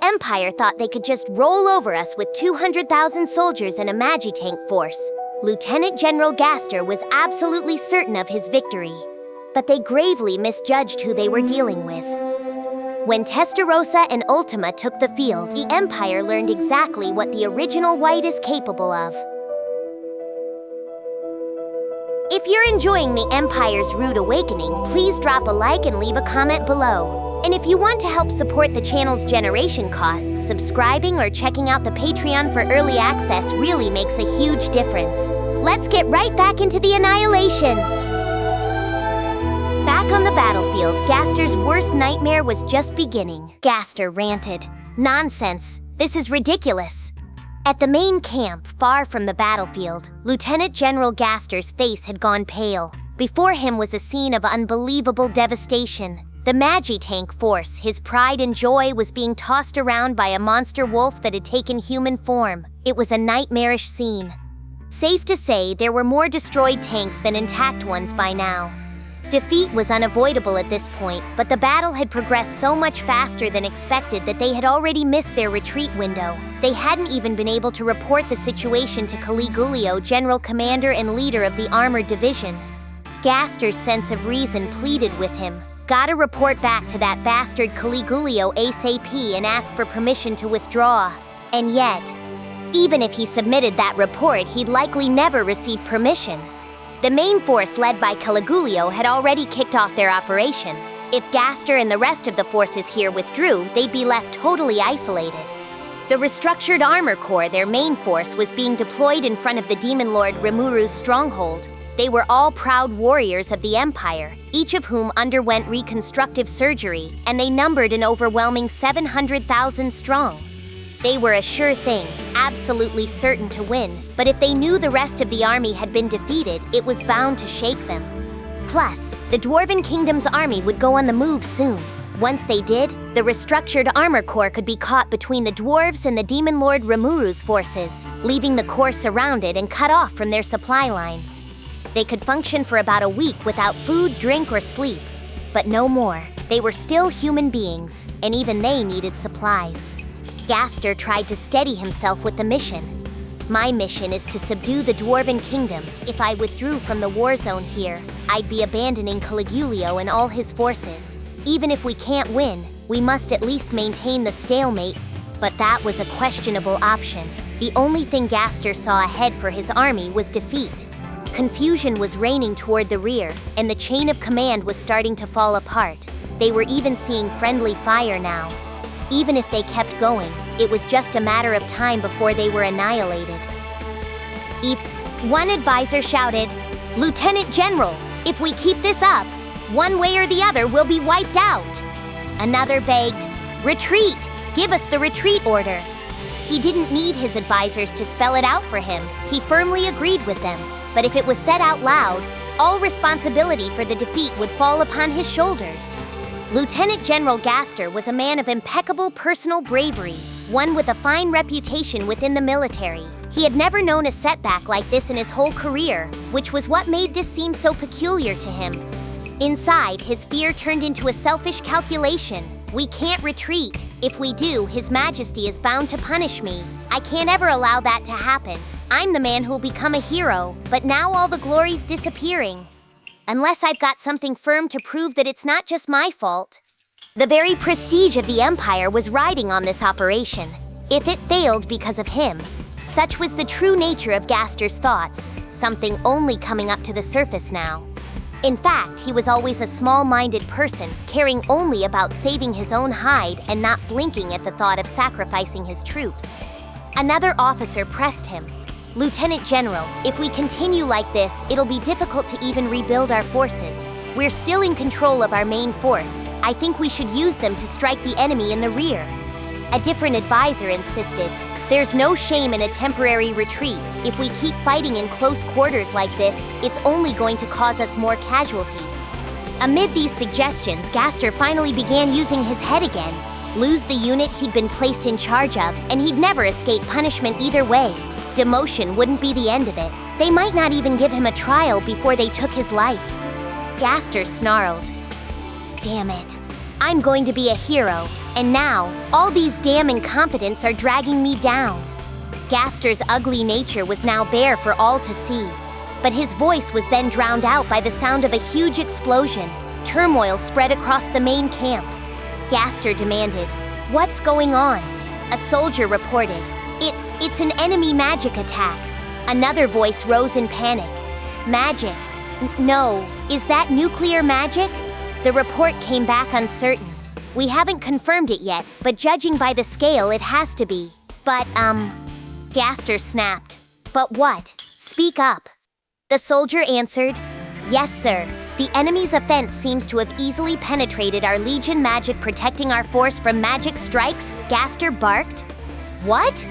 Empire thought they could just roll over us with 200,000 soldiers and a Magitank force. Lieutenant General Gaster was absolutely certain of his victory. But they gravely misjudged who they were dealing with. When Testarossa and Ultima took the field, the Empire learned exactly what the original White is capable of. If you're enjoying the Empire's Rude Awakening, please drop a like and leave a comment below. And if you want to help support the channel's generation costs, subscribing or checking out the Patreon for early access really makes a huge difference. Let's get right back into the annihilation! Back on the battlefield, Gaster's worst nightmare was just beginning. Gaster ranted, "Nonsense! This is ridiculous!" At the main camp, far from the battlefield, Lieutenant General Gaster's face had gone pale. Before him was a scene of unbelievable devastation. The Magitank force, his pride and joy, was being tossed around by a monster wolf that had taken human form. It was a nightmarish scene. Safe to say, there were more destroyed tanks than intact ones by now. Defeat was unavoidable at this point, but the battle had progressed so much faster than expected that they had already missed their retreat window. They hadn't even been able to report the situation to Caligulio, General Commander and leader of the Armored Division. Gaster's sense of reason pleaded with him. Gotta report back to that bastard Caligulio ASAP and ask for permission to withdraw. And yet, even if he submitted that report, he'd likely never receive permission. The main force led by Caligulio had already kicked off their operation. If Gaster and the rest of the forces here withdrew, they'd be left totally isolated. The restructured Armor Corps, their main force, was being deployed in front of the Demon Lord Rimuru's stronghold. They were all proud warriors of the Empire, each of whom underwent reconstructive surgery, and they numbered an overwhelming 700,000 strong. They were a sure thing, absolutely certain to win, but if they knew the rest of the army had been defeated, it was bound to shake them. Plus, the Dwarven Kingdom's army would go on the move soon. Once they did, the restructured Armor Corps could be caught between the dwarves and the Demon Lord Rimuru's forces, leaving the Corps surrounded and cut off from their supply lines. They could function for about a week without food, drink, or sleep, but no more. They were still human beings, and even they needed supplies. Gaster tried to steady himself with the mission. My mission is to subdue the Dwarven Kingdom. If I withdrew from the war zone here, I'd be abandoning Caligulio and all his forces. Even if we can't win, we must at least maintain the stalemate. But that was a questionable option. The only thing Gaster saw ahead for his army was defeat. Confusion was reigning toward the rear, and the chain of command was starting to fall apart. They were even seeing friendly fire now. Even if they kept going, it was just a matter of time before they were annihilated. One advisor shouted, "Lieutenant General, if we keep this up, one way or the other we'll be wiped out." Another begged, "Retreat! Give us the retreat order." He didn't need his advisors to spell it out for him. He firmly agreed with them. But if it was said out loud, all responsibility for the defeat would fall upon his shoulders. Lieutenant General Gaster was a man of impeccable personal bravery, one with a fine reputation within the military. He had never known a setback like this in his whole career, which was what made this seem so peculiar to him. Inside, his fear turned into a selfish calculation. We can't retreat. If we do, His Majesty is bound to punish me. I can't ever allow that to happen. I'm the man who'll become a hero, but now all the glory's disappearing. Unless I've got something firm to prove that it's not just my fault. The very prestige of the Empire was riding on this operation. If it failed because of him, such was the true nature of Gaster's thoughts, something only coming up to the surface now. In fact, he was always a small-minded person, caring only about saving his own hide and not blinking at the thought of sacrificing his troops. Another officer pressed him. "Lieutenant General, if we continue like this, it'll be difficult to even rebuild our forces. We're still in control of our main force. I think we should use them to strike the enemy in the rear." A different advisor insisted, "There's no shame in a temporary retreat. If we keep fighting in close quarters like this, it's only going to cause us more casualties." Amid these suggestions, Gaster finally began using his head again. Lose the unit he'd been placed in charge of, and he'd never escape punishment either way. Demotion wouldn't be the end of it. They might not even give him a trial before they took his life. Gaster snarled, "Damn it. I'm going to be a hero, And now, all these damn incompetents are dragging me down. Gaster's ugly nature was now bare for all to see. But his voice was then drowned out by the sound of a huge explosion. Turmoil spread across the main camp. Gaster demanded, "What's going on?" A soldier reported, It's an enemy magic attack." Another voice rose in panic. "Magic? No, is that nuclear magic?" The report came back uncertain. "We haven't confirmed it yet, but judging by the scale, it has to be." But, Gaster snapped. "But what? Speak up." The soldier answered, "Yes, sir. The enemy's offense seems to have easily penetrated our Legion magic, protecting our force from magic strikes," Gaster barked. "What?"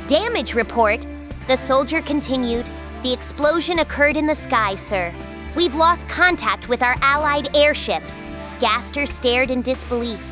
"Damage report." The soldier continued, "The explosion occurred in the sky, sir. We've lost contact with our allied airships." Gaster stared in disbelief.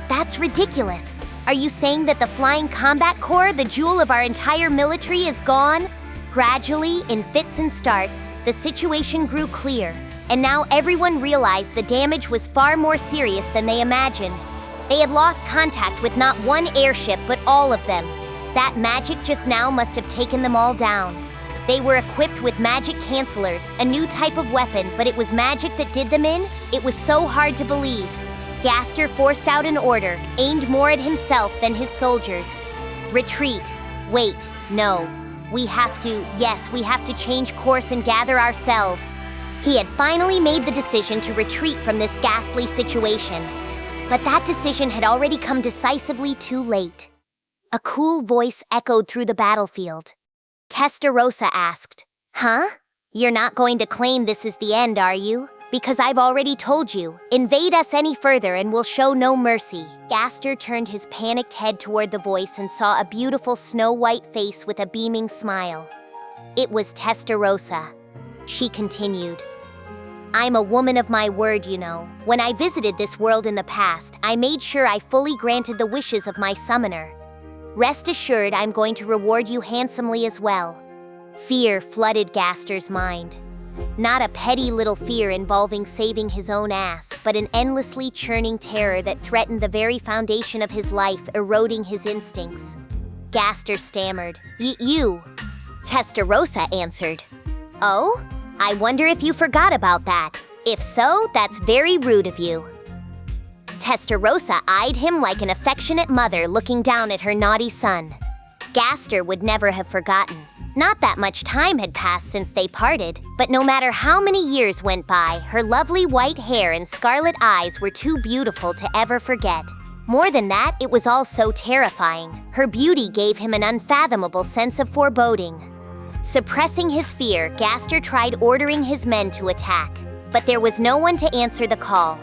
That's ridiculous. Are you saying that the Flying Combat Corps, the jewel of our entire military, is gone?" Gradually, in fits and starts, the situation grew clear, and now everyone realized the damage was far more serious than they imagined. They had lost contact with not one airship, but all of them. That magic just now must have taken them all down. They were equipped with magic cancelers, a new type of weapon, but it was magic that did them in? It was so hard to believe. Gaster forced out an order, aimed more at himself than his soldiers. "Retreat. Wait, no. We have to change course and gather ourselves." He had finally made the decision to retreat from this ghastly situation. But that decision had already come decisively too late. A cool voice echoed through the battlefield. Testarossa asked, "Huh? You're not going to claim this is the end, are you? Because I've already told you, invade us any further and we'll show no mercy." Gaster turned his panicked head toward the voice and saw a beautiful snow-white face with a beaming smile. It was Testarossa. She continued, "I'm a woman of my word, you know. When I visited this world in the past, I made sure I fully granted the wishes of my summoner. Rest assured, I'm going to reward you handsomely as well." Fear flooded Gaster's mind. Not a petty little fear involving saving his own ass, but an endlessly churning terror that threatened the very foundation of his life, eroding his instincts. Gaster stammered, You. Testarossa answered, "Oh? I wonder if you forgot about that. If so, that's very rude of you." Testarossa eyed him like an affectionate mother looking down at her naughty son. Gaster would never have forgotten. Not that much time had passed since they parted, but no matter how many years went by, her lovely white hair and scarlet eyes were too beautiful to ever forget. More than that, it was all so terrifying. Her beauty gave him an unfathomable sense of foreboding. Suppressing his fear, Gaster tried ordering his men to attack, but there was no one to answer the call.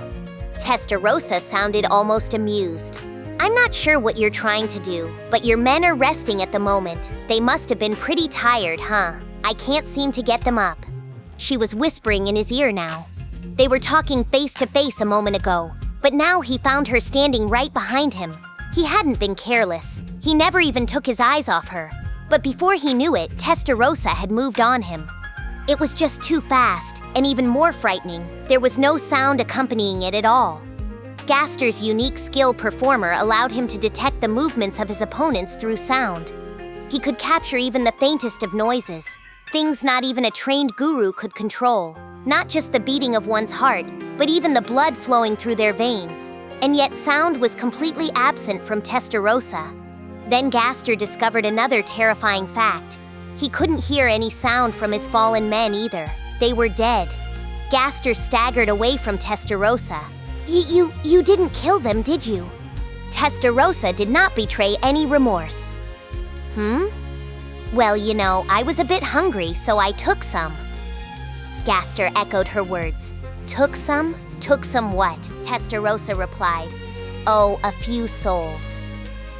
Testarossa sounded almost amused. "I'm not sure what you're trying to do, but your men are resting at the moment. They must have been pretty tired, huh? I can't seem to get them up." She was whispering in his ear now. They were talking face to face a moment ago, but now he found her standing right behind him. He hadn't been careless. He never even took his eyes off her. But before he knew it, Testarossa had moved on him. It was just too fast, and even more frightening, there was no sound accompanying it at all. Gaster's unique skill performer allowed him to detect the movements of his opponents through sound. He could capture even the faintest of noises, things not even a trained guru could control. Not just the beating of one's heart, but even the blood flowing through their veins. And yet sound was completely absent from Testarossa. Then Gaster discovered another terrifying fact. He couldn't hear any sound from his fallen men either. They were dead. Gaster staggered away from Testarossa. You didn't kill them, did you?" Testarossa did not betray any remorse. "Well, you know, I was a bit hungry, so I took some." Gaster echoed her words. "Took some? Took some what?" Testarossa replied. "Oh, a few souls."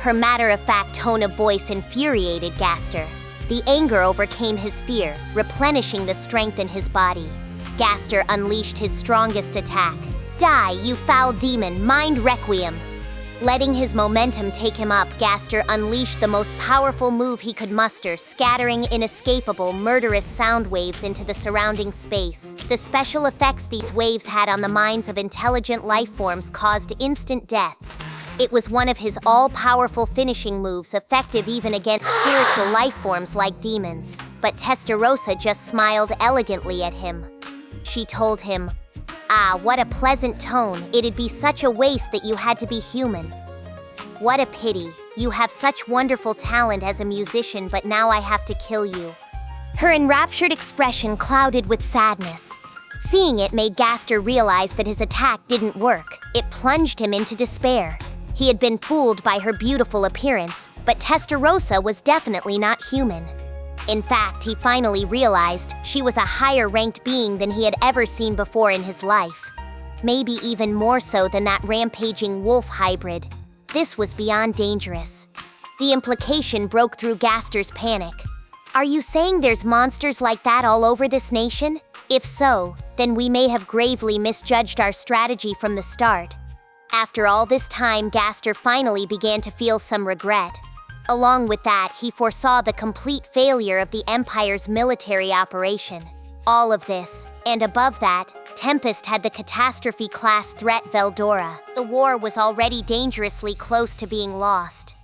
Her matter-of-fact tone of voice infuriated Gaster. The anger overcame his fear, replenishing the strength in his body. Gaster unleashed his strongest attack. "Die, you foul demon, mind Requiem!" Letting his momentum take him up, Gaster unleashed the most powerful move he could muster, scattering inescapable, murderous sound waves into the surrounding space. The special effects these waves had on the minds of intelligent life forms caused instant death. It was one of his all-powerful finishing moves, effective even against spiritual life forms like demons. But Testarossa just smiled elegantly at him. She told him, "Ah, what a pleasant tone. It'd be such a waste that you had to be human. What a pity. You have such wonderful talent as a musician, but now I have to kill you." Her enraptured expression clouded with sadness. Seeing it made Gaster realize that his attack didn't work. It plunged him into despair. He had been fooled by her beautiful appearance, but Testarossa was definitely not human. In fact, he finally realized she was a higher-ranked being than he had ever seen before in his life. Maybe even more so than that rampaging wolf hybrid. This was beyond dangerous. The implication broke through Gaster's panic. Are you saying there's monsters like that all over this nation? If so, then we may have gravely misjudged our strategy from the start. After all this time, Gaster finally began to feel some regret. Along with that, he foresaw the complete failure of the Empire's military operation. All of this, and above that, Tempest had the catastrophe-class threat Veldora. The war was already dangerously close to being lost.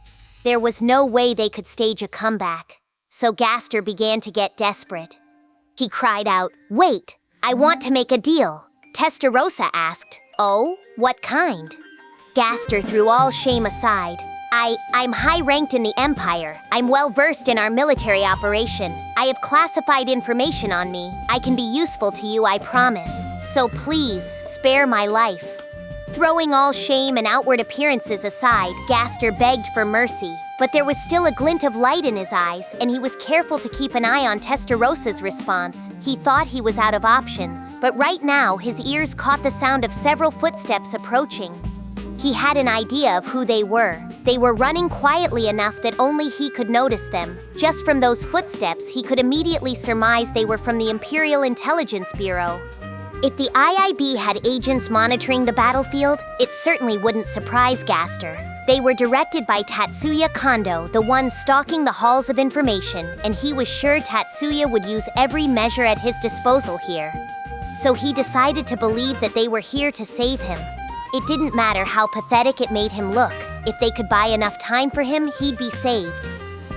There was no way they could stage a comeback, so Gaster began to get desperate. He cried out, "Wait, I want to make a deal." Testarossa asked, "Oh, what kind?" Gaster threw all shame aside. I'm high-ranked in the Empire. I'm well-versed in our military operation. I have classified information on me. I can be useful to you, I promise. So please, spare my life." Throwing all shame and outward appearances aside, Gaster begged for mercy. But there was still a glint of light in his eyes, and he was careful to keep an eye on Testarossa's response. He thought he was out of options, but right now his ears caught the sound of several footsteps approaching. He had an idea of who they were. They were running quietly enough that only he could notice them. Just from those footsteps, he could immediately surmise they were from the Imperial Intelligence Bureau. If the IIB had agents monitoring the battlefield, it certainly wouldn't surprise Gaster. They were directed by Tatsuya Kondo, the one stalking the halls of information, and he was sure Tatsuya would use every measure at his disposal here. So he decided to believe that they were here to save him. It didn't matter how pathetic it made him look. If they could buy enough time for him, he'd be saved.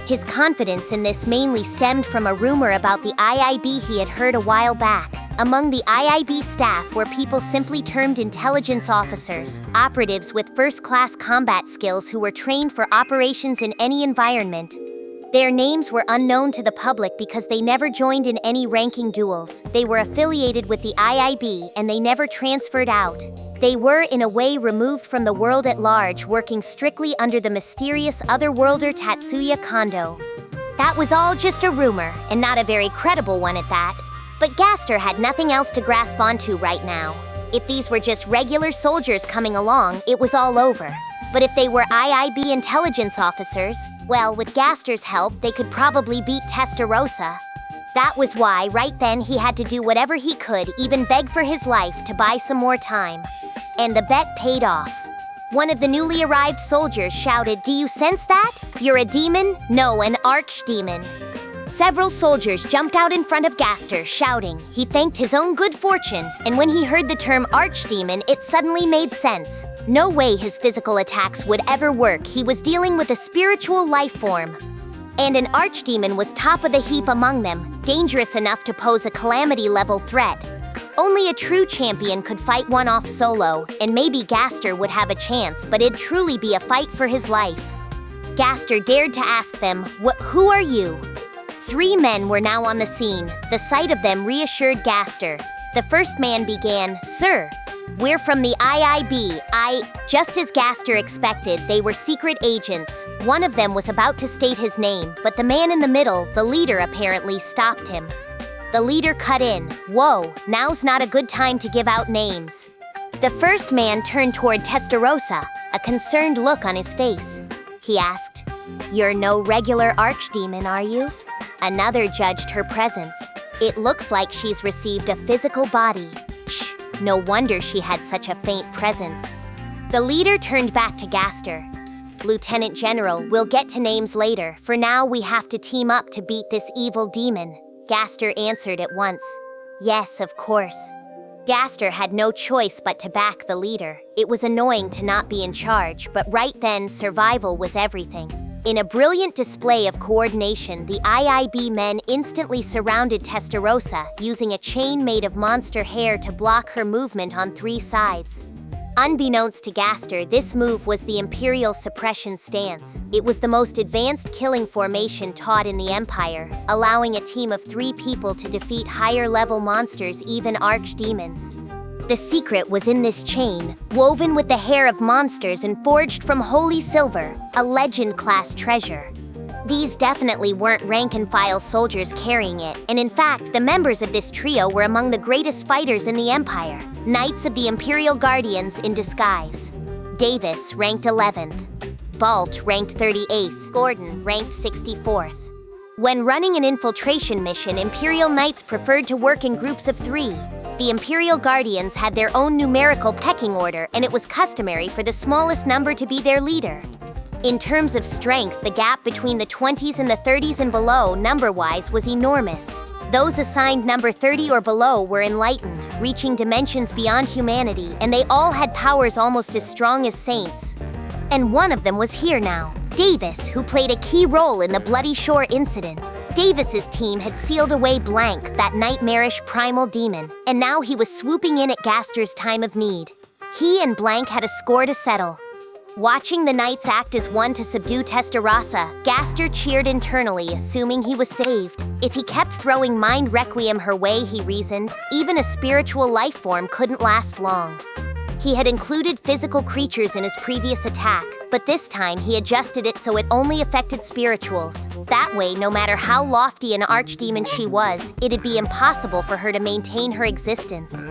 His confidence in this mainly stemmed from a rumor about the IIB he had heard a while back. Among the IIB staff were people simply termed intelligence officers, operatives with first-class combat skills who were trained for operations in any environment. Their names were unknown to the public because they never joined in any ranking duels. They were affiliated with the IIB and they never transferred out. They were, in a way, removed from the world at large, working strictly under the mysterious otherworlder Tatsuya Kondo. That was all just a rumor, and not a very credible one at that. But Gaster had nothing else to grasp onto right now. If these were just regular soldiers coming along, it was all over. But if they were IIB intelligence officers, well, with Gaster's help, they could probably beat Testarossa. That was why, right then, he had to do whatever he could, even beg for his life, to buy some more time. And the bet paid off. One of the newly arrived soldiers shouted, "Do you sense that? You're a demon? No, an archdemon." Several soldiers jumped out in front of Gaster, shouting. He thanked his own good fortune, and when he heard the term archdemon, it suddenly made sense. No way his physical attacks would ever work. He was dealing with a spiritual life form. And an archdemon was top of the heap among them, dangerous enough to pose a calamity-level threat. Only a true champion could fight one off solo, and maybe Gaster would have a chance, but it'd truly be a fight for his life. Gaster dared to ask them, "Who are you?" 3 men were now on the scene. The sight of them reassured Gaster. The first man began, "Sir, we're from the IIB. Just as Gaster expected, they were secret agents. One of them was about to state his name, but the man in the middle, the leader, apparently stopped him. The leader cut in. "Whoa, now's not a good time to give out names." The first man turned toward Testarossa, a concerned look on his face. He asked, "You're no regular archdemon, are you?" Another judged her presence. "It looks like she's received a physical body. Shh, no wonder she had such a faint presence." The leader turned back to Gaster. "Lieutenant General, we'll get to names later. For now, we have to team up to beat this evil demon." Gaster answered at once. "Yes, of course." Gaster had no choice but to back the leader. It was annoying to not be in charge, but right then, survival was everything. In a brilliant display of coordination, the IIB men instantly surrounded Testarossa, using a chain made of monster hair to block her movement on 3 sides. Unbeknownst to Gaster, this move was the Imperial Suppression stance. It was the most advanced killing formation taught in the Empire, allowing a team of 3 people to defeat higher-level monsters, even archdemons. The secret was in this chain, woven with the hair of monsters and forged from holy silver, a legend-class treasure. These definitely weren't rank-and-file soldiers carrying it, and in fact, the members of this trio were among the greatest fighters in the Empire, Knights of the Imperial Guardians in disguise. Davis, ranked 11th. Balt, ranked 38th. Gordon, ranked 64th. When running an infiltration mission, Imperial Knights preferred to work in groups of 3. The Imperial Guardians had their own numerical pecking order, and it was customary for the smallest number to be their leader. In terms of strength, the gap between the 20s and the 30s and below, number-wise, was enormous. Those assigned number 30 or below were enlightened, reaching dimensions beyond humanity, and they all had powers almost as strong as saints. And one of them was here now, Davis, who played a key role in the Bloody Shore incident. Davis's team had sealed away Blanc, that nightmarish primal demon, and now he was swooping in at Gaster's time of need. He and Blanc had a score to settle. Watching the Knights act as one to subdue Testarossa, Gaster cheered internally, assuming he was saved. If he kept throwing mind Requiem her way, he reasoned, even a spiritual life form couldn't last long. He had included physical creatures in his previous attack, but this time he adjusted it so it only affected spirituals. That way, no matter how lofty an archdemon she was, it'd be impossible for her to maintain her existence.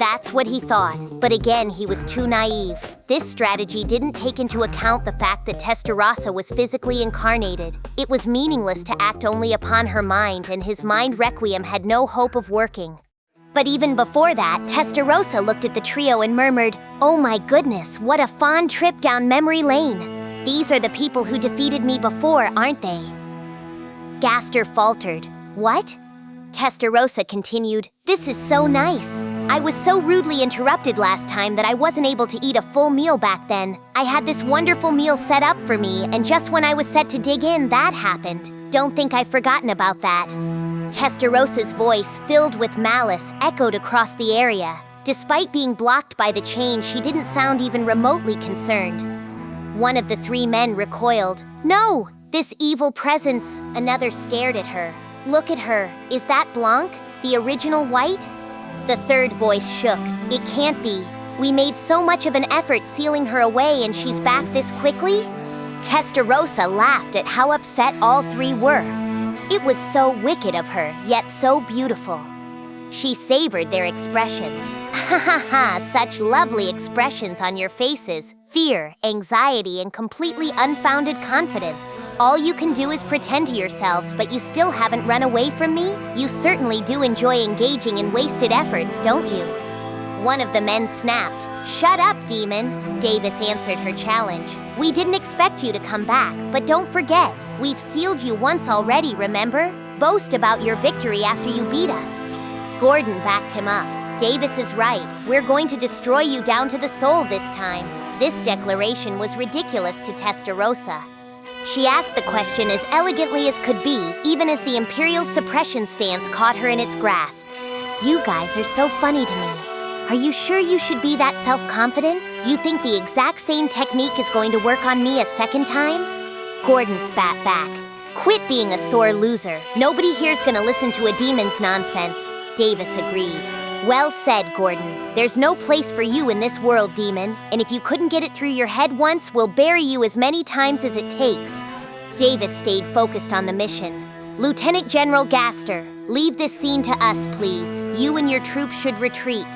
That's what he thought, but again, he was too naive. This strategy didn't take into account the fact that Testarossa was physically incarnated. It was meaningless to act only upon her mind, and his mind Requiem had no hope of working. But even before that, Testarossa looked at the trio and murmured, "Oh my goodness, what a fond trip down memory lane. These are the people who defeated me before, aren't they?" Gaster faltered. "What?" Testarossa continued, "This is so nice. I was so rudely interrupted last time that I wasn't able to eat a full meal back then. I had this wonderful meal set up for me, and just when I was set to dig in, that happened. Don't think I've forgotten about that." Testarossa's voice, filled with malice, echoed across the area. Despite being blocked by the chain, she didn't sound even remotely concerned. One of the 3 men recoiled. "No! This evil presence!" Another stared at her. "Look at her. Is that Blanc? The original white?" The third voice shook. "It can't be. We made so much of an effort sealing her away and she's back this quickly?" Testarossa laughed at how upset all 3 were. It was so wicked of her, yet so beautiful. She savored their expressions. "Ha ha ha, such lovely expressions on your faces. Fear, anxiety, and completely unfounded confidence. All you can do is pretend to yourselves, but you still haven't run away from me? You certainly do enjoy engaging in wasted efforts, don't you?" One of the men snapped. "Shut up, demon," Davis answered her challenge. "We didn't expect you to come back, but don't forget, we've sealed you once already, remember? Boast about your victory after you beat us." Gordon backed him up. "Davis is right. We're going to destroy you down to the soul this time." This declaration was ridiculous to Testarossa. She asked the question as elegantly as could be, even as the Imperial Suppression stance caught her in its grasp. "You guys are so funny to me. Are you sure you should be that self-confident? You think the exact same technique is going to work on me a second time?" Gordon spat back. "Quit being a sore loser. Nobody here's gonna listen to a demon's nonsense." Davis agreed. "Well said, Gordon. There's no place for you in this world, demon, and if you couldn't get it through your head once, we'll bury you as many times as it takes." Davis stayed focused on the mission. "Lieutenant General Gaster, leave this scene to us, please. You and your troops should retreat."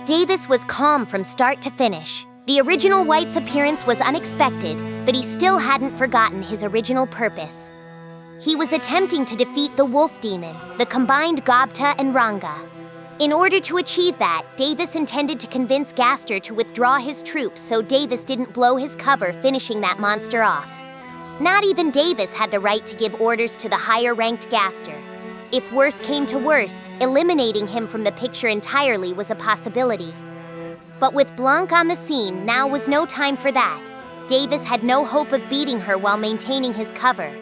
Davis was calm from start to finish. The original White's appearance was unexpected, but he still hadn't forgotten his original purpose. He was attempting to defeat the Wolf Demon, the combined Gobta and Ranga. In order to achieve that, Davis intended to convince Gaster to withdraw his troops so Davis didn't blow his cover finishing that monster off. Not even Davis had the right to give orders to the higher-ranked Gaster. If worst came to worst, eliminating him from the picture entirely was a possibility. But with Blanc on the scene, now was no time for that. Davis had no hope of beating her while maintaining his cover.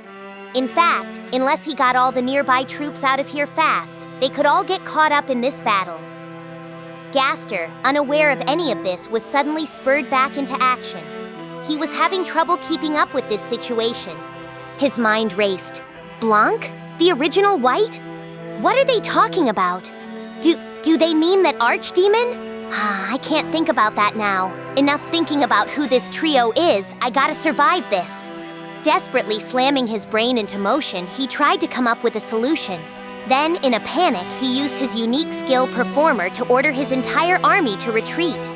In fact, unless he got all the nearby troops out of here fast, they could all get caught up in this battle. Gaster, unaware of any of this, was suddenly spurred back into action. He was having trouble keeping up with this situation. His mind raced. Blanc? The original white? What are they talking about? Do they mean that Archdemon? I can't think about that now. Enough thinking about who this trio is. I gotta survive this. Desperately slamming his brain into motion, he tried to come up with a solution. Then, in a panic, he used his unique skill Performer to order his entire army to retreat.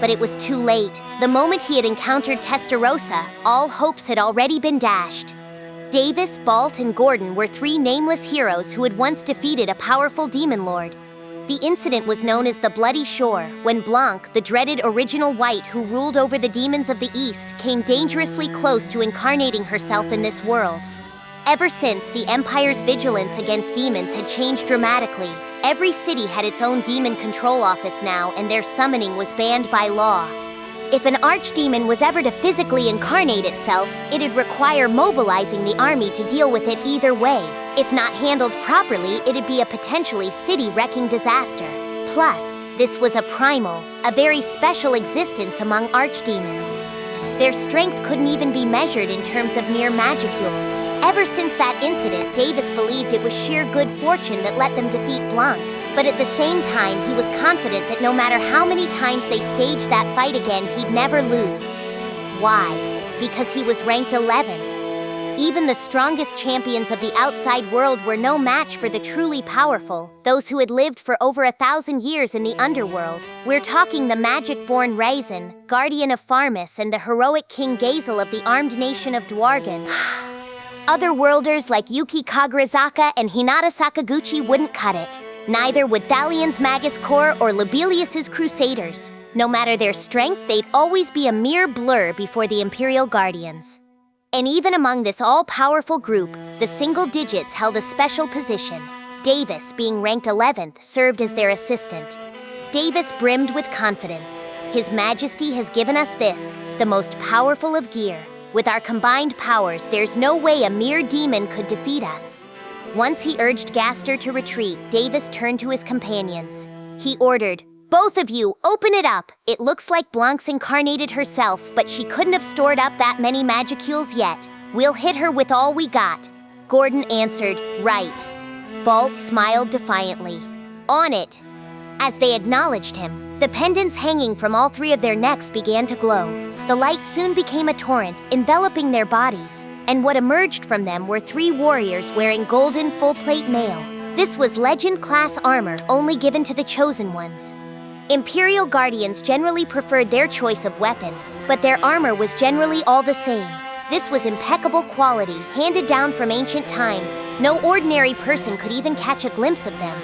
But it was too late. The moment he had encountered Testarossa, all hopes had already been dashed. Davis, Balt, and Gordon were three nameless heroes who had once defeated a powerful demon lord. The incident was known as the Bloody Shore, when Blanc, the dreaded original white who ruled over the demons of the East, came dangerously close to incarnating herself in this world. Ever since, the Empire's vigilance against demons had changed dramatically. Every city had its own demon control office now, and their summoning was banned by law. If an archdemon was ever to physically incarnate itself, it'd require mobilizing the army to deal with it either way. If not handled properly, it'd be a potentially city-wrecking disaster. Plus, this was a primal, a very special existence among archdemons. Their strength couldn't even be measured in terms of mere magicules. Ever since that incident, Davis believed it was sheer good fortune that let them defeat Blanc. But at the same time, he was confident that no matter how many times they staged that fight again, he'd never lose. Why? Because he was ranked 11th. Even the strongest champions of the outside world were no match for the truly powerful, those who had lived for over 1,000 years in the underworld. We're talking the magic-born Raisin, guardian of Farmis, and the heroic King Gazel of the armed nation of Dwargan. Otherworlders like Yuki Kagerazaka and Hinata Sakaguchi wouldn't cut it. Neither would Thalion's Magus Corps or Lobelia Crusaders. No matter their strength, they'd always be a mere blur before the Imperial Guardians. And even among this all-powerful group, the single digits held a special position. Davis, being ranked 11th, served as their assistant. Davis brimmed with confidence. His Majesty has given us this, the most powerful of gear. With our combined powers, there's no way a mere demon could defeat us. Once he urged Gaster to retreat, Davis turned to his companions. He ordered, "Both of you, open it up! It looks like Blanc's incarnated herself, but she couldn't have stored up that many magicules yet. We'll hit her with all we got." Gordon answered, "Right." Balt smiled defiantly. "On it." As they acknowledged him, the pendants hanging from all three of their necks began to glow. The light soon became a torrent, enveloping their bodies, and what emerged from them were three warriors wearing golden full-plate mail. This was legend-class armor only given to the chosen ones. Imperial Guardians generally preferred their choice of weapon, but their armor was generally all the same. This was impeccable quality, handed down from ancient times. No ordinary person could even catch a glimpse of them.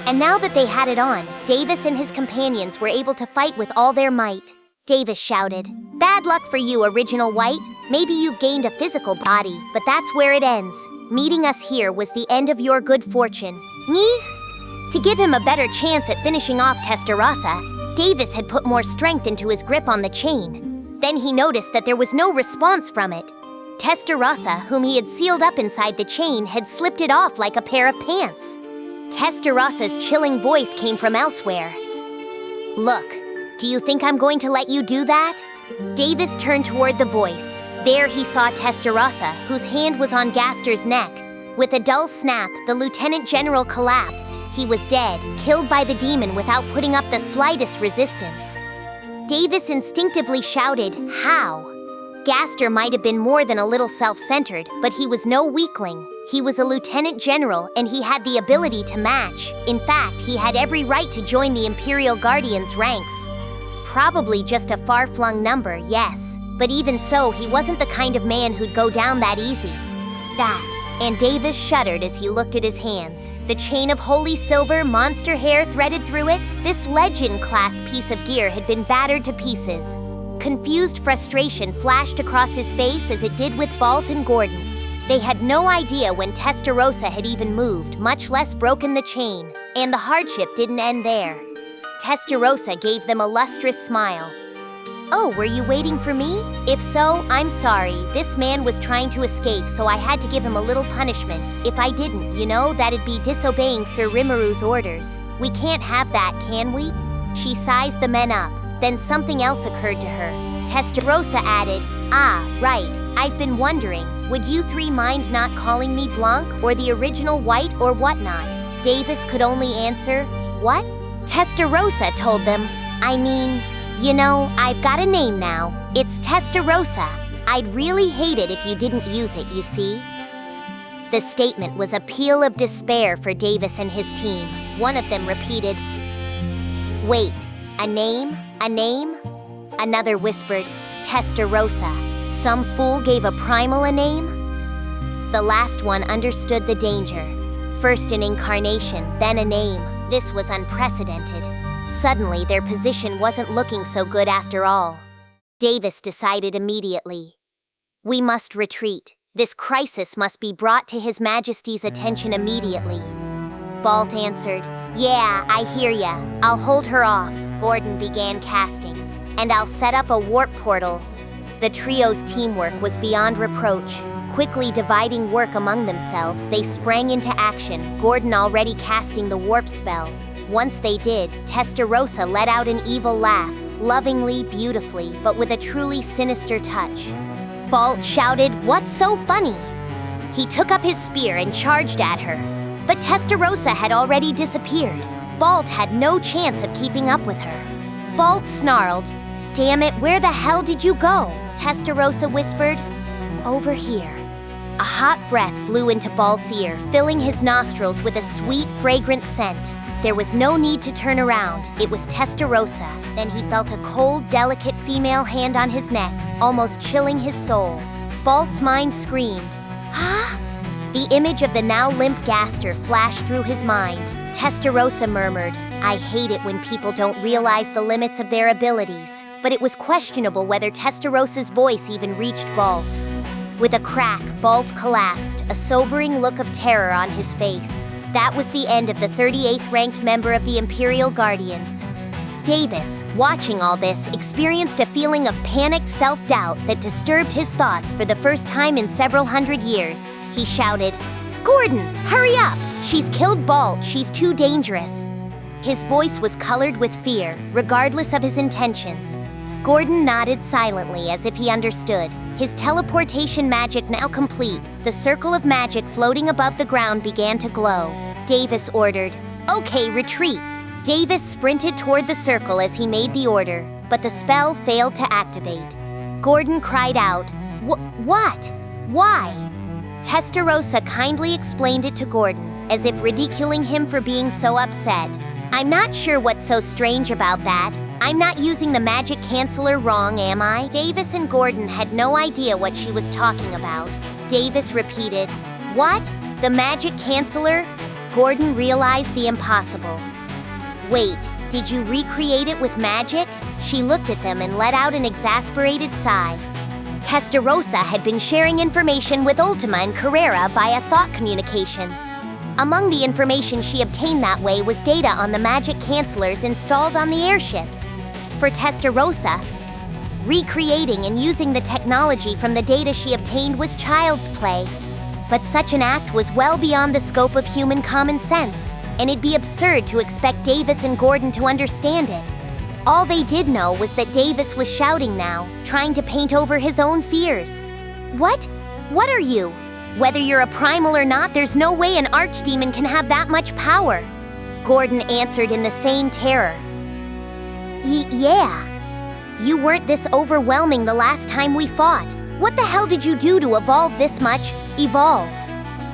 And now that they had it on, Davis and his companions were able to fight with all their might. Davis shouted, "Bad luck for you, Original White. Maybe you've gained a physical body, but that's where it ends. Meeting us here was the end of your good fortune. Nyeh?" To give him a better chance at finishing off Testarossa, Davis had put more strength into his grip on the chain. Then he noticed that there was no response from it. Testarossa, whom he had sealed up inside the chain, had slipped it off like a pair of pants. Testarossa's chilling voice came from elsewhere. "Look, do you think I'm going to let you do that?" Davis turned toward the voice. There he saw Testarossa, whose hand was on Gaster's neck. With a dull snap, the Lieutenant General collapsed. He was dead, killed by the demon without putting up the slightest resistance. Davis instinctively shouted, "How?" Gaster might have been more than a little self-centered, but he was no weakling. He was a lieutenant general, and he had the ability to match. In fact, he had every right to join the Imperial Guardians' ranks. Probably just a far-flung number, yes. But even so, he wasn't the kind of man who'd go down that easy. And Davis shuddered as he looked at his hands. The chain of holy silver, monster hair threaded through it. This legend-class piece of gear had been battered to pieces. Confused frustration flashed across his face as it did with Balt and Gordon. They had no idea when Testarossa had even moved, much less broken the chain, and the hardship didn't end there. Testarossa gave them a lustrous smile. "Oh, were you waiting for me? If so, I'm sorry. This man was trying to escape, so I had to give him a little punishment. If I didn't, that'd be disobeying Sir Rimuru's orders. We can't have that, can we?" She sized the men up. Then something else occurred to her. Testarossa added, "Ah, right. I've been wondering, would you three mind not calling me Blanc or the original White or whatnot?" Davis could only answer, "What?" Testarossa told them, I've got a name now. It's Testarossa. I'd really hate it if you didn't use it, you see." The statement was a peal of despair for Davis and his team. One of them repeated, "Wait, a name? A name?" Another whispered, "Testarossa. Some fool gave a primal a name?" The last one understood the danger. First an incarnation, then a name. This was unprecedented. Suddenly, their position wasn't looking so good after all. Davis decided immediately. "We must retreat. This crisis must be brought to His Majesty's attention immediately." Balt answered, "Yeah, I hear ya. I'll hold her off." Gordon began casting. "And I'll set up a warp portal." The trio's teamwork was beyond reproach. Quickly dividing work among themselves, they sprang into action, Gordon already casting the warp spell. Once they did, Testarossa let out an evil laugh, lovingly, beautifully, but with a truly sinister touch. Balt shouted, "What's so funny?" He took up his spear and charged at her. But Testarossa had already disappeared. Balt had no chance of keeping up with her. Balt snarled, "Damn it, where the hell did you go?" Testarossa whispered, "Over here." A hot breath blew into Balt's ear, filling his nostrils with a sweet, fragrant scent. There was no need to turn around. It was Testarossa. Then he felt a cold, delicate female hand on his neck, almost chilling his soul. Balt's mind screamed, "Huh?" The image of the now limp Gaster flashed through his mind. Testarossa murmured, "I hate it when people don't realize the limits of their abilities." But it was questionable whether Testarossa's voice even reached Balt. With a crack, Balt collapsed, a sobering look of terror on his face. That was the end of the 38th ranked member of the Imperial Guardians. Davis, watching all this, experienced a feeling of panicked self-doubt that disturbed his thoughts for the first time in several hundred years. He shouted, "Gordon, hurry up! She's killed Balt, she's too dangerous." His voice was colored with fear, regardless of his intentions. Gordon nodded silently as if he understood. His teleportation magic now complete, the circle of magic floating above the ground began to glow. Davis ordered, "Okay, retreat." Davis sprinted toward the circle as he made the order, but the spell failed to activate. Gordon cried out, What? Why?" Testarossa kindly explained it to Gordon, as if ridiculing him for being so upset. "I'm not sure what's so strange about that. I'm not using the magic canceller wrong, am I?" Davis and Gordon had no idea what she was talking about. Davis repeated, "What? The magic canceller?" Gordon realized the impossible. "Wait, did you recreate it with magic?" She looked at them and let out an exasperated sigh. Testarossa had been sharing information with Ultima and Carrera via thought communication. Among the information she obtained that way was data on the magic cancellors installed on the airships. For Testarossa, recreating and using the technology from the data she obtained was child's play. But such an act was well beyond the scope of human common sense, and it'd be absurd to expect Davis and Gordon to understand it. All they did know was that Davis was shouting now, trying to paint over his own fears. What? What are you? Whether you're a primal or not, there's no way an archdemon can have that much power. Gordon answered in the same terror. Yeah. You weren't this overwhelming the last time we fought. What the hell did you do to evolve this much? Evolve.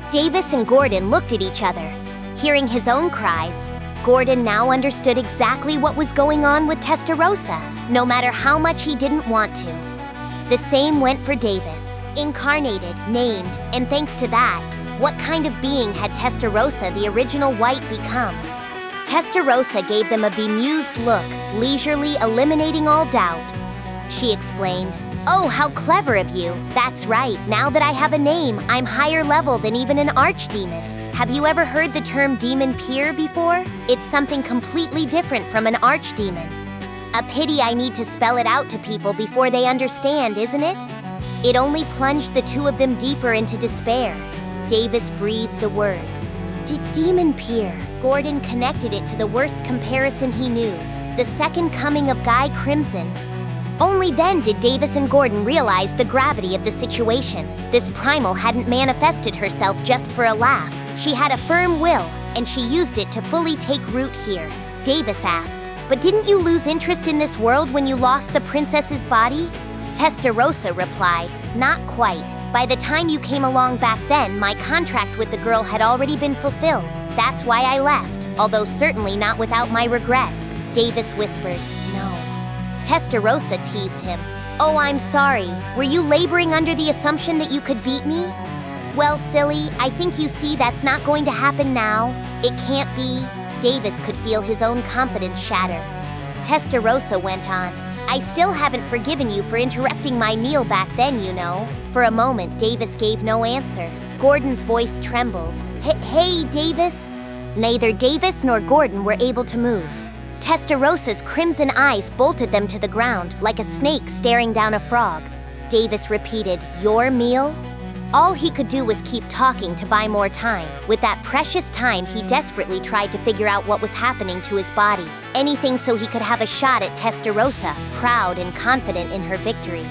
Davis and Gordon looked at each other. Hearing his own cries, Gordon now understood exactly what was going on with Testarossa, no matter how much he didn't want to. The same went for Davis. Incarnated, named, and thanks to that, what kind of being had Testarossa, the original White, become? Testarossa gave them a bemused look, leisurely eliminating all doubt. She explained, Oh, how clever of you. That's right. Now that I have a name, I'm higher level than even an archdemon. Have you ever heard the term demon peer before? It's something completely different from an archdemon. A pity I need to spell it out to people before they understand, isn't it? It only plunged the two of them deeper into despair. Davis breathed the words. Demon peer. Gordon connected it to the worst comparison he knew. The second coming of Guy Crimson. Only then did Davis and Gordon realize the gravity of the situation. This primal hadn't manifested herself just for a laugh. She had a firm will, and she used it to fully take root here. Davis asked, "But didn't you lose interest in this world when you lost the princess's body?" Testarossa replied, "Not quite. By the time you came along back then, my contract with the girl had already been fulfilled. That's why I left, although certainly not without my regrets." Davis whispered, "No." Testarossa teased him. "Oh, I'm sorry. Were you laboring under the assumption that you could beat me?" "Well, silly, I think you see that's not going to happen now. It can't be." Davis could feel his own confidence shatter. Testarossa went on, "I still haven't forgiven you for interrupting my meal back then, you know." For a moment, Davis gave no answer. Gordon's voice trembled. Hey, Davis." Neither Davis nor Gordon were able to move. Testarossa's crimson eyes bolted them to the ground like a snake staring down a frog. Davis repeated, "Your meal?" All he could do was keep talking to buy more time. With that precious time, he desperately tried to figure out what was happening to his body. Anything so he could have a shot at Testarossa, proud and confident in her victory.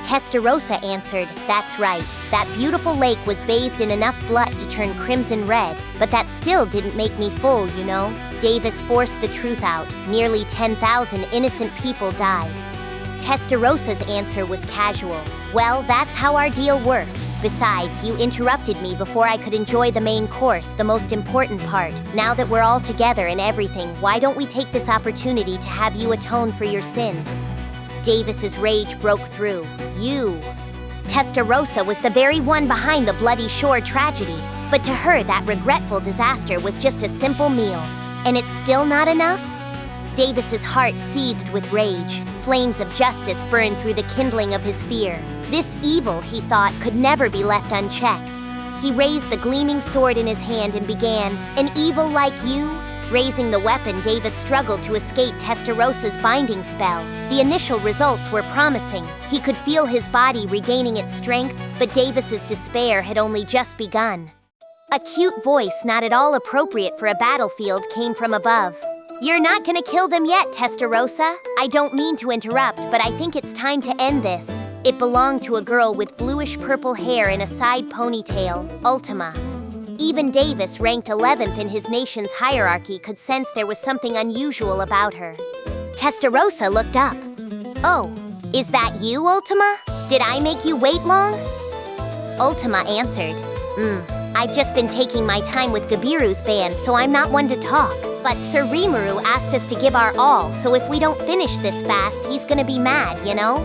Testarossa answered, "That's right. That beautiful lake was bathed in enough blood to turn crimson red, but that still didn't make me full, you know." Davis forced the truth out. Nearly 10,000 innocent people died. Testarossa's answer was casual. "Well, that's how our deal worked. Besides, you interrupted me before I could enjoy the main course, the most important part. Now that we're all together and everything, why don't we take this opportunity to have you atone for your sins?" Davis's rage broke through. "You." Testarossa was the very one behind the Bloody Shore tragedy, but to her that regretful disaster was just a simple meal. And it's still not enough? Davis's heart seethed with rage. Flames of justice burned through the kindling of his fear. This evil, he thought, could never be left unchecked. He raised the gleaming sword in his hand and began, "An evil like you?" Raising the weapon, Davis struggled to escape Testarossa's binding spell. The initial results were promising. He could feel his body regaining its strength, but Davis's despair had only just begun. A cute voice not at all appropriate for a battlefield came from above. "You're not gonna kill them yet, Testarossa. I don't mean to interrupt, but I think it's time to end this." It belonged to a girl with bluish-purple hair in a side ponytail, Ultima. Even Davis, ranked 11th in his nation's hierarchy, could sense there was something unusual about her. Testarossa looked up. "Oh, is that you, Ultima? Did I make you wait long?" Ultima answered, "I've just been taking my time with Gabiru's band, so I'm not one to talk. But Sir Rimuru asked us to give our all, so if we don't finish this fast, he's gonna be mad, you know?"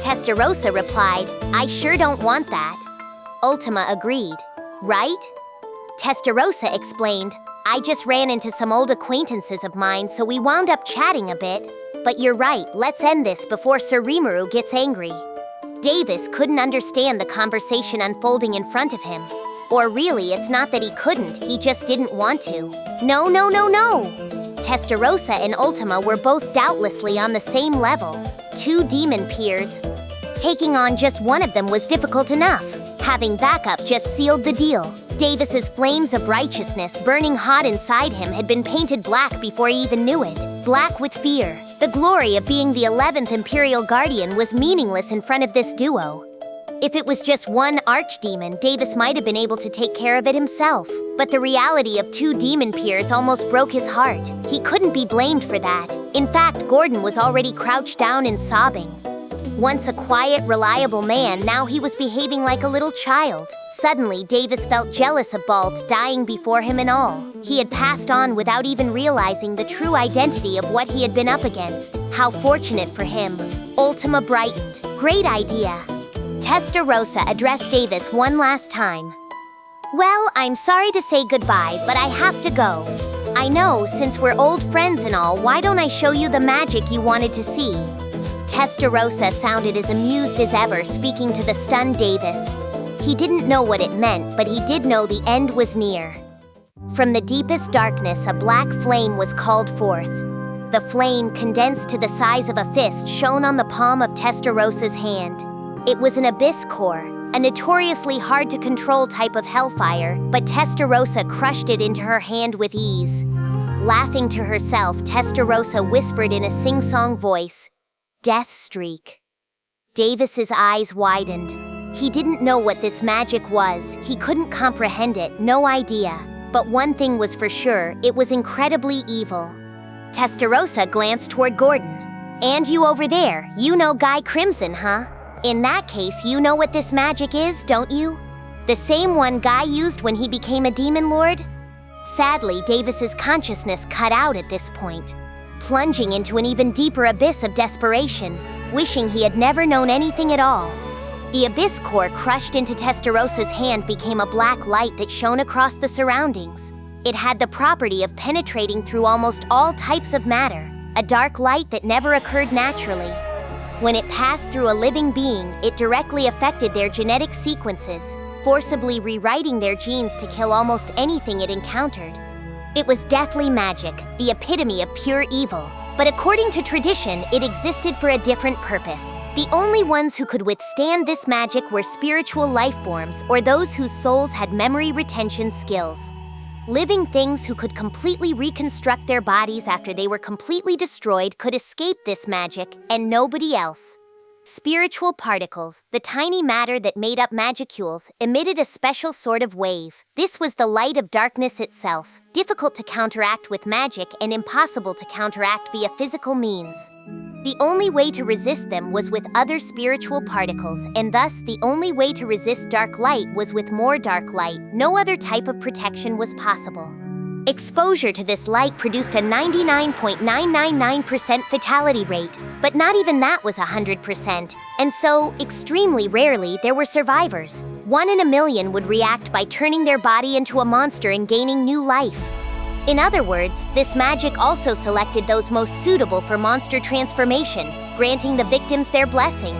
Testarossa replied, "I sure don't want that." Ultima agreed. "Right?" Testarossa explained, "I just ran into some old acquaintances of mine, so we wound up chatting a bit. But you're right, let's end this before Sir Rimuru gets angry." Davis couldn't understand the conversation unfolding in front of him. Or really, it's not that he couldn't, he just didn't want to. No. Testarossa and Ultima were both doubtlessly on the same level. Two demon peers. Taking on just one of them was difficult enough. Having backup just sealed the deal. Davis's flames of righteousness burning hot inside him had been painted black before he even knew it. Black with fear. The glory of being the 11th Imperial Guardian was meaningless in front of this duo. If it was just one archdemon, Davis might have been able to take care of it himself. But the reality of two demon peers almost broke his heart. He couldn't be blamed for that. In fact, Gordon was already crouched down and sobbing. Once a quiet, reliable man, now he was behaving like a little child. Suddenly, Davis felt jealous of Balt dying before him and all. He had passed on without even realizing the true identity of what he had been up against. How fortunate for him. Ultima brightened. Great idea. Testarossa addressed Davis one last time. "Well, I'm sorry to say goodbye, but I have to go. I know, since we're old friends and all, why don't I show you the magic you wanted to see?" Testarossa sounded as amused as ever, speaking to the stunned Davis. He didn't know what it meant, but he did know the end was near. From the deepest darkness, a black flame was called forth. The flame, condensed to the size of a fist, shone on the palm of Testarossa's hand. It was an abyss core, a notoriously hard-to-control type of hellfire, but Testarossa crushed it into her hand with ease. Laughing to herself, Testarossa whispered in a sing-song voice, "Death Streak." Davis's eyes widened. He didn't know what this magic was. He couldn't comprehend it, no idea. But one thing was for sure, it was incredibly evil. Testarossa glanced toward Gordon. "And you over there, you know Guy Crimson, huh? In that case, you know what this magic is, don't you? The same one Guy used when he became a demon lord?" Sadly, Davis's consciousness cut out at this point, plunging into an even deeper abyss of desperation, wishing he had never known anything at all. The abyss core crushed into Testarossa's hand became a black light that shone across the surroundings. It had the property of penetrating through almost all types of matter, a dark light that never occurred naturally. When it passed through a living being, it directly affected their genetic sequences, forcibly rewriting their genes to kill almost anything it encountered. It was deathly magic, the epitome of pure evil. But according to tradition, it existed for a different purpose. The only ones who could withstand this magic were spiritual life forms or those whose souls had memory retention skills. Living things who could completely reconstruct their bodies after they were completely destroyed could escape this magic, and nobody else. Spiritual particles, the tiny matter that made up magicules, emitted a special sort of wave. This was the light of darkness itself, difficult to counteract with magic and impossible to counteract via physical means. The only way to resist them was with other spiritual particles, and thus the only way to resist dark light was with more dark light. No other type of protection was possible. Exposure to this light produced a 99.999% fatality rate, but not even that was 100%, and so, extremely rarely, there were survivors. 1 in a million would react by turning their body into a monster and gaining new life. In other words, this magic also selected those most suitable for monster transformation, granting the victims their blessing.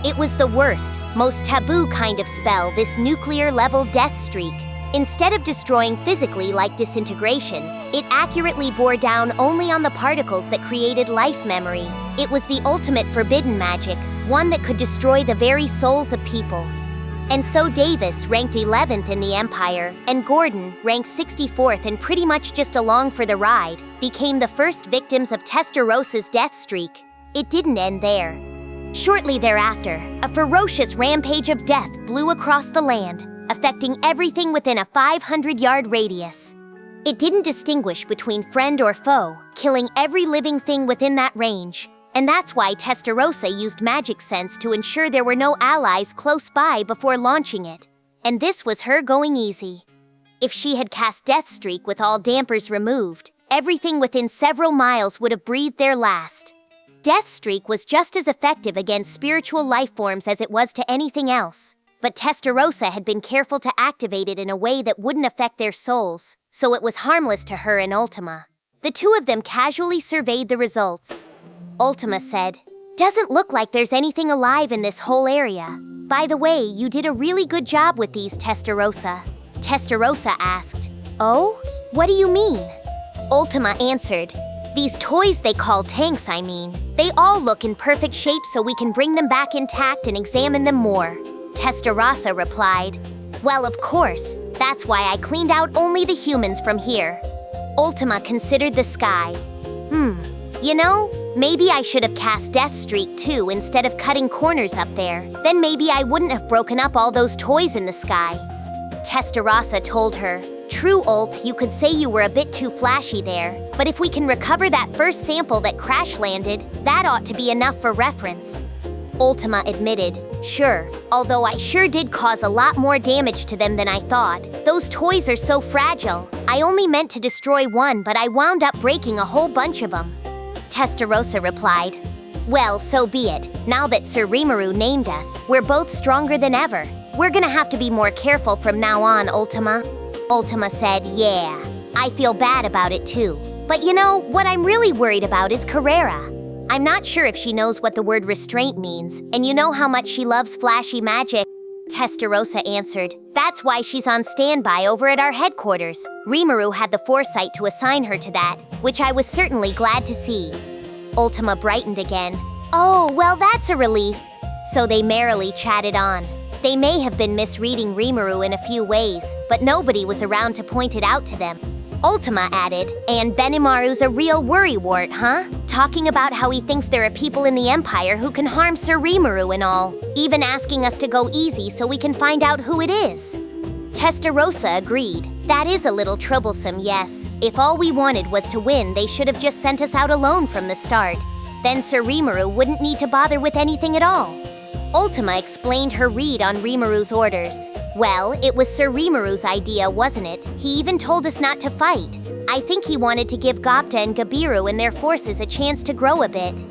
It was the worst, most taboo kind of spell, this nuclear-level death streak. Instead of destroying physically like disintegration, it accurately bore down only on the particles that created life memory. It was the ultimate forbidden magic, one that could destroy the very souls of people. And so Davis, ranked 11th in the Empire, and Gordon, ranked 64th and pretty much just along for the ride, became the first victims of Testarossa's death streak. It didn't end there. Shortly thereafter, a ferocious rampage of death blew across the land, affecting everything within a 500-yard radius. It didn't distinguish between friend or foe, killing every living thing within that range. And that's why Testarossa used magic sense to ensure there were no allies close by before launching it. And this was her going easy. If she had cast Death Streak with all dampers removed, everything within several miles would have breathed their last. Death Streak was just as effective against spiritual life forms as it was to anything else. But Testarossa had been careful to activate it in a way that wouldn't affect their souls, so it was harmless to her and Ultima. The two of them casually surveyed the results. Ultima said, "Doesn't look like there's anything alive in this whole area. By the way, you did a really good job with these, Testarossa." Testarossa asked, "Oh? What do you mean?" Ultima answered, "These toys they call tanks, I mean. They all look in perfect shape so we can bring them back intact and examine them more." Testarossa replied, "Well, of course. That's why I cleaned out only the humans from here." Ultima considered the sky. You know, maybe I should have cast Death Streak too instead of cutting corners up there. Then maybe I wouldn't have broken up all those toys in the sky." Testarossa told her, "True, Ult, you could say you were a bit too flashy there, but if we can recover that first sample that crash landed, that ought to be enough for reference." Ultima admitted, "Sure, although I sure did cause a lot more damage to them than I thought. Those toys are so fragile. I only meant to destroy one, but I wound up breaking a whole bunch of them." Testarossa replied, "Well, so be it. Now that Sir Rimuru named us, we're both stronger than ever. We're gonna have to be more careful from now on, Ultima." Ultima said, "Yeah, I feel bad about it too. But you know, what I'm really worried about is Carrera." I'm not sure if she knows what the word restraint means, and you know how much she loves flashy magic. Testarossa answered. That's why she's on standby over at our headquarters. Rimuru had the foresight to assign her to that, which I was certainly glad to see. Ultima brightened again. Oh, well, that's a relief. So they merrily chatted on. They may have been misreading Rimuru in a few ways, but nobody was around to point it out to them. Ultima added, and Benimaru's a real worrywart, huh? Talking about how he thinks there are people in the Empire who can harm Sir Rimuru and all, even asking us to go easy so we can find out who it is. Testarossa agreed. That is a little troublesome, yes. If all we wanted was to win, they should have just sent us out alone from the start. Then Sir Rimuru wouldn't need to bother with anything at all. Ultima explained her read on Rimuru's orders. Well, it was Sir Rimuru's idea, wasn't it? He even told us not to fight. I think he wanted to give Gopta and Gabiru and their forces a chance to grow a bit.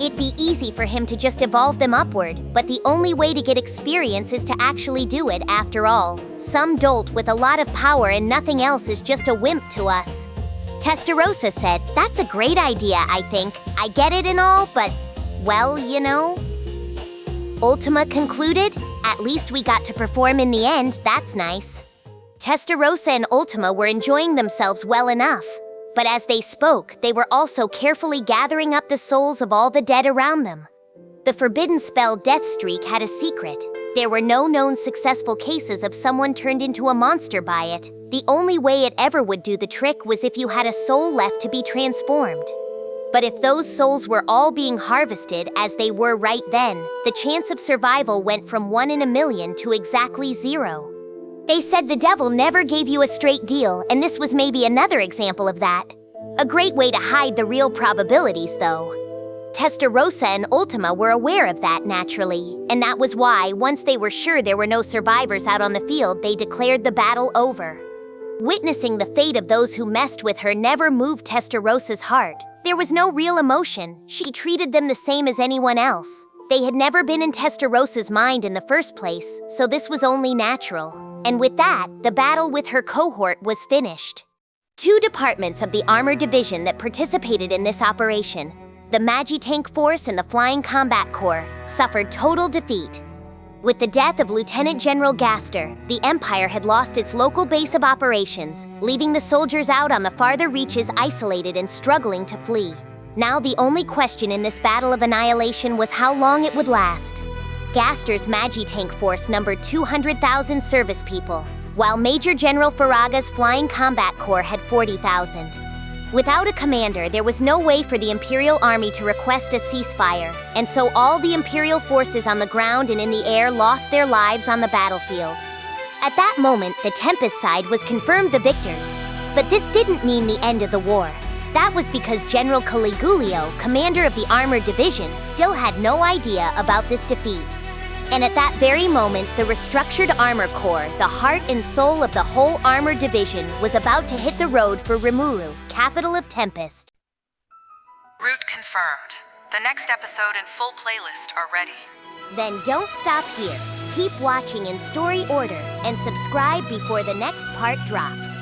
It'd be easy for him to just evolve them upward, but the only way to get experience is to actually do it after all. Some dolt with a lot of power and nothing else is just a wimp to us. Testarossa said, that's a great idea, I think. I get it and all, but, well, you know. Ultima concluded, at least we got to perform in the end, that's nice. Testarossa and Ultima were enjoying themselves well enough, but as they spoke, they were also carefully gathering up the souls of all the dead around them. The forbidden spell Death Streak had a secret. There were no known successful cases of someone turned into a monster by it. The only way it ever would do the trick was if you had a soul left to be transformed. But if those souls were all being harvested as they were right then, the chance of survival went from 1 in a million to exactly 0. They said the devil never gave you a straight deal, and this was maybe another example of that. A great way to hide the real probabilities, though. Testarossa and Ultima were aware of that naturally, and that was why, once they were sure there were no survivors out on the field, they declared the battle over. Witnessing the fate of those who messed with her never moved Testarossa's heart. There was no real emotion. She treated them the same as anyone else. They had never been in Testarossa's mind in the first place, so this was only natural. And with that, the battle with her cohort was finished. 2 departments of the Armored Division that participated in this operation, the Magitank Force and the Flying Combat Corps, suffered total defeat. With the death of Lieutenant General Gaster, the Empire had lost its local base of operations, leaving the soldiers out on the farther reaches isolated and struggling to flee. Now the only question in this battle of annihilation was how long it would last. Gaster's Magitank force numbered 200,000 service people, while Major General Farraga's Flying Combat Corps had 40,000. Without a commander, there was no way for the Imperial Army to request a ceasefire, and so all the Imperial forces on the ground and in the air lost their lives on the battlefield. At that moment, the Tempest side was confirmed the victors, but this didn't mean the end of the war. That was because General Caligulio, commander of the Armored Division, still had no idea about this defeat. And at that very moment, the restructured Armor Corps, the heart and soul of the whole Armored Division, was about to hit the road for Rimuru, capital of Tempest. Route confirmed. The next episode and full playlist are ready. Then don't stop here. Keep watching in story order and subscribe before the next part drops.